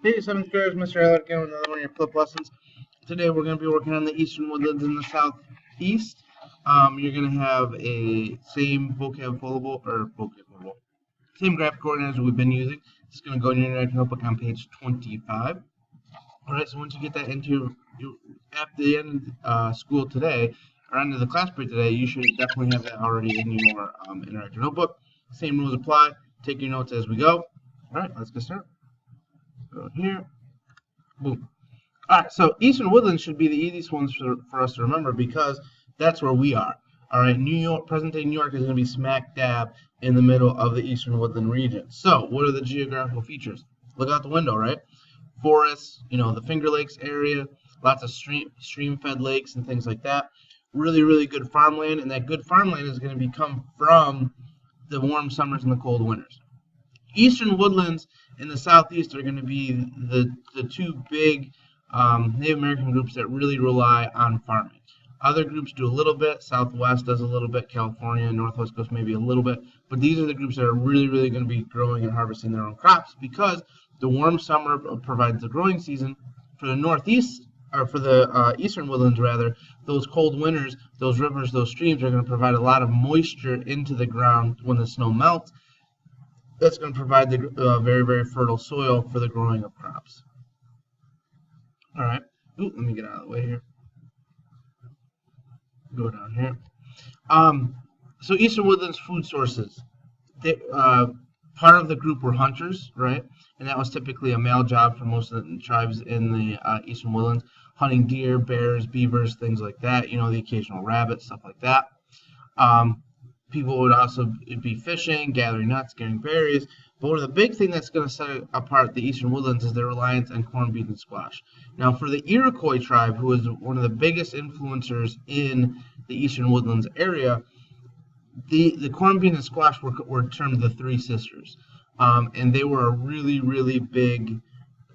Hey, 7th graders, Mr. Alec again with another one of your flip lessons. Today we're going to be working on the eastern woodlands in the southeast. You're going to have a same same graphic organizer we've been using. It's going to go in your interactive notebook on page 25. Alright, so once you get that into your at the end of school today, or end of the class period today, you should definitely have that already in your interactive notebook. Same rules apply. Take your notes as we go. Alright, let's get started. Go here. Boom. Alright, so Eastern Woodlands should be the easiest ones for us to remember because that's where we are. Alright, New York, present-day New York is going to be smack dab in the middle of the Eastern Woodland region. So, what are the geographical features? Look out the window, right? Forests, the Finger Lakes area, lots of stream-fed lakes and things like that. Really, really good farmland, and that good farmland is going to come from the warm summers and the cold winters. Eastern Woodlands in the southeast are going to be the two big Native American groups that really rely on farming. Other groups do a little bit. Southwest does a little bit. California, Northwest Coast maybe a little bit. But these are the groups that are really, really going to be growing and harvesting their own crops because the warm summer provides the growing season. For the northeast, or for the eastern woodlands rather, those cold winters, those rivers, those streams are going to provide a lot of moisture into the ground when the snow melts. That's going to provide the very, very fertile soil for the growing of crops. All right. Ooh, let me get out of the way here. Go down here. So Eastern Woodlands food sources. Part of the group were hunters, right? And that was typically a male job for most of the tribes in the Eastern Woodlands, hunting deer, bears, beavers, things like that. The occasional rabbit, stuff like that. People would also be fishing, gathering nuts, getting berries. But one of the big things that's going to set apart the Eastern Woodlands is their reliance on corn, beans, and squash. Now, for the Iroquois tribe, who is one of the biggest influencers in the Eastern Woodlands area, the corn, beans, and squash were termed the Three Sisters. And they were a really, really big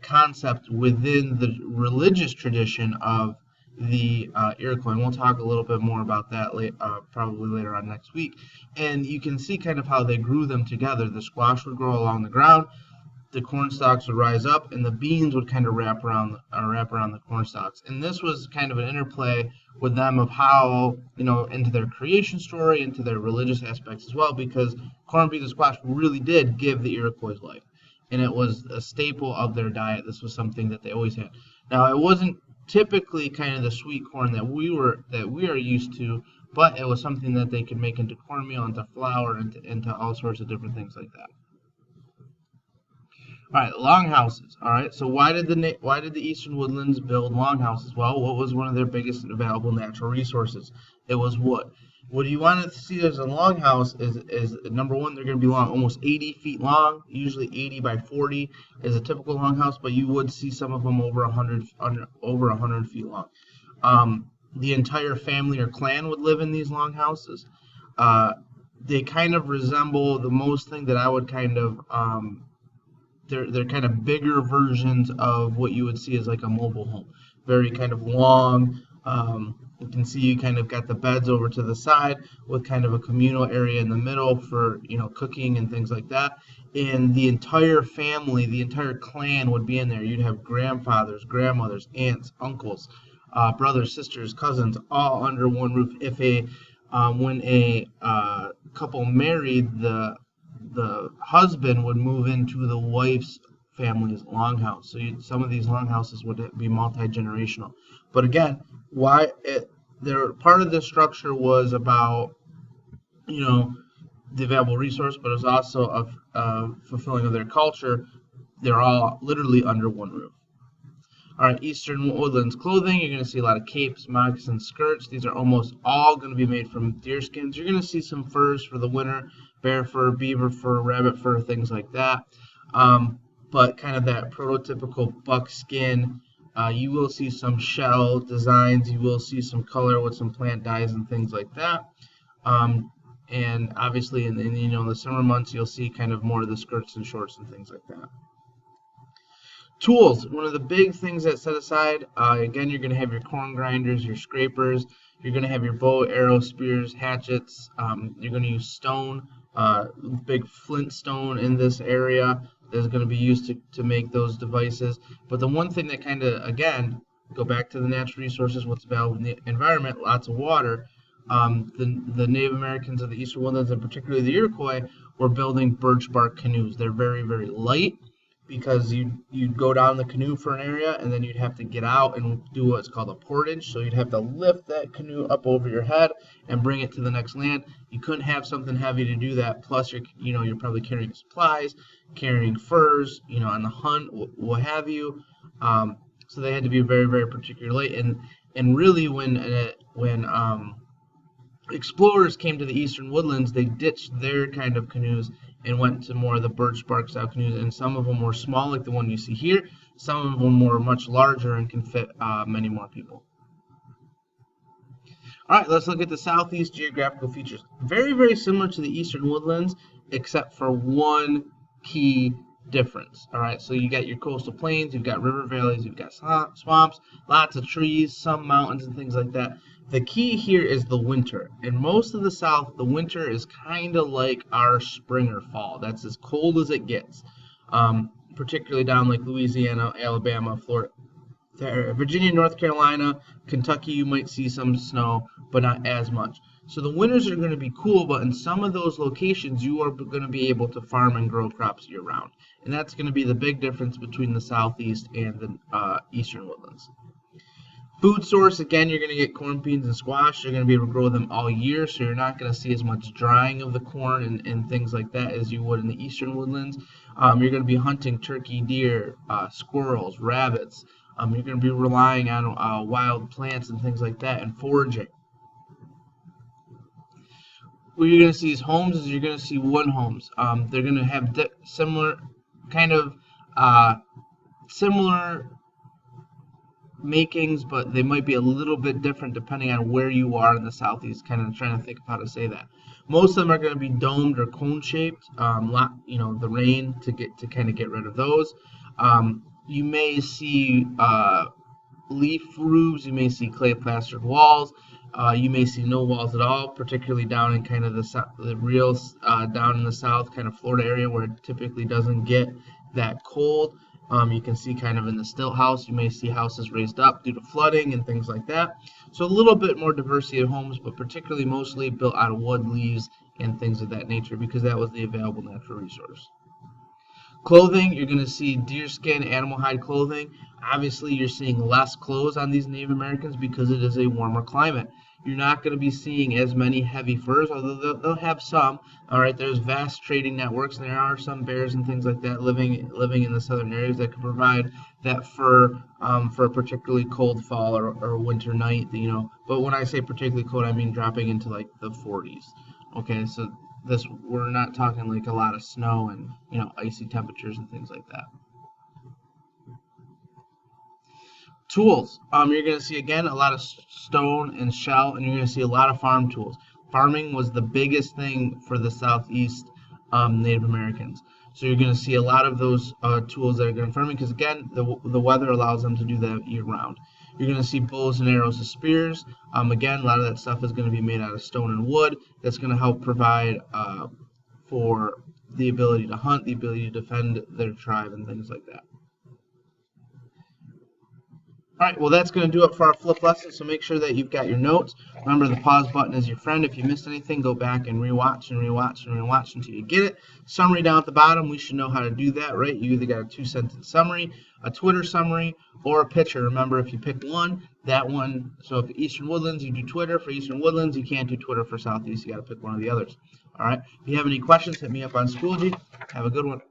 concept within the religious tradition of the Iroquois, and we'll talk a little bit more about that probably later on next week. And you can see kind of how they grew them together. The squash would grow along the ground, the corn stalks would rise up, and the beans would kind of wrap around the corn stalks. And this was kind of an interplay with them of how, into their creation story, into their religious aspects as well, because corn, beans, and squash really did give the Iroquois life, and it was a staple of their diet. This was something that they always had. Now, it wasn't typically kind of the sweet corn that we are used to, but it was something that they could make into cornmeal, into flour, into all sorts of different things like that. All right, longhouses. All right, so why did the Eastern Woodlands build longhouses? Well, what was one of their biggest available natural resources? It was wood. What you want to see as a longhouse is number one, they're going to be long, almost 80 feet long. Usually 80 by 40 is a typical longhouse, but you would see some of them over 100 feet long. The entire family or clan would live in these longhouses. They kind of resemble the most thing that I would kind of they're kind of bigger versions of what you would see as like a mobile home. Very kind of long. You can see you kind of got the beds over to the side with kind of a communal area in the middle for, cooking and things like that. And the entire family, the entire clan would be in there. You'd have grandfathers, grandmothers, aunts, uncles, brothers, sisters, cousins, all under one roof. When a couple married, the husband would move into the wife's family's longhouse. So some of these longhouses would be multi-generational. But again, part of the structure was about, the available resource, but it was also of fulfilling of their culture. They're all literally under one roof. All right, Eastern Woodlands clothing. You're going to see a lot of capes, moccasins, skirts. These are almost all going to be made from deer skins. You're going to see some furs for the winter, bear fur, beaver fur, rabbit fur, things like that. But kind of that prototypical buckskin. You will see some shell designs. You will see some color with some plant dyes and things like that. And obviously, in the summer months, you'll see kind of more of the skirts and shorts and things like that. Tools, one of the big things that set aside, again, you're going to have your corn grinders, your scrapers, you're going to have your bow, arrow, spears, hatchets, you're going to use stone, big flint stone in this area, is going to be used to make those devices. But the one thing that kind of, again, go back to the natural resources, what's available in the environment, lots of water. The Native Americans of the Eastern Woodlands, and particularly the Iroquois, were building birch bark canoes. They're very, very light, because you'd go down the canoe for an area, and then you'd have to get out and do what's called a portage. So you'd have to lift that canoe up over your head and bring it to the next land. You couldn't have something heavy to do that. Plus, you're probably carrying supplies, carrying furs, on the hunt, what have you. So they had to be very, very particular light. And really, when explorers came to the Eastern Woodlands, they ditched their kind of canoes and went to more of the birch bark style canoes, and some of them were small like the one you see here. Some of them were much larger and can fit many more people. Alright, let's look at the Southeast geographical features. Very, very similar to the Eastern Woodlands, except for one key difference. Alright, so you got your coastal plains, you've got river valleys, you've got swamps, lots of trees, some mountains and things like that. The key here is the winter. In most of the South, the winter is kind of like our spring or fall. That's as cold as it gets, particularly down like Louisiana, Alabama, Florida, Virginia, North Carolina, Kentucky. You might see some snow, but not as much. So the winters are going to be cool, but in some of those locations, you are going to be able to farm and grow crops year-round. And that's going to be the big difference between the Southeast and the Eastern Woodlands. Food source, again, you're going to get corn, beans, and squash. You're going to be able to grow them all year, so you're not going to see as much drying of the corn and things like that as you would in the Eastern Woodlands. You're going to be hunting turkey, deer, squirrels, rabbits. You're going to be relying on wild plants and things like that and foraging. What you're going to see is homes, is you're going to see wood homes. They're going to have similar makings, but they might be a little bit different depending on where you are in the Southeast. Kind of trying to think of how to say that. Most of them are going to be domed or cone shaped. The rain to kind of get rid of those. You may see leaf roofs. You may see clay plastered walls. You may see no walls at all, particularly down in kind of down in the South, kind of Florida area, where it typically doesn't get that cold. You can see kind of in the stilt house, you may see houses raised up due to flooding and things like that. So a little bit more diversity of homes, but particularly mostly built out of wood, leaves, and things of that nature, because that was the available natural resource. Clothing, you're going to see deerskin, animal hide clothing. Obviously, you're seeing less clothes on these Native Americans because it is a warmer climate. You're not going to be seeing as many heavy furs, although they'll have some. All right, there's vast trading networks, and there are some bears and things like that living in the southern areas that can provide that fur for a particularly cold fall or winter night. But when I say particularly cold, I mean dropping into like the 40s. Okay, so we're not talking like a lot of snow and icy temperatures and things like that. Tools. You're going to see, again, a lot of stone and shell, and you're going to see a lot of farm tools. Farming was the biggest thing for the Southeast Native Americans. So you're going to see a lot of those tools that are going to farming, because, again, the weather allows them to do that year-round. You're going to see bows and arrows and spears. Again, a lot of that stuff is going to be made out of stone and wood. That's going to help provide for the ability to hunt, the ability to defend their tribe, and things like that. Alright, well, that's going to do it for our flip lesson, so make sure that you've got your notes. Remember, the pause button is your friend. If you missed anything, go back and rewatch and rewatch and rewatch until you get it. Summary down at the bottom, we should know how to do that, right? You either got a 2-sentence summary, a Twitter summary, or a picture. Remember, if you pick one, that one, so if Eastern Woodlands, you do Twitter. For Eastern Woodlands, you can't do Twitter for Southeast. You got to pick one of the others. Alright, if you have any questions, hit me up on Schoology. Have a good one.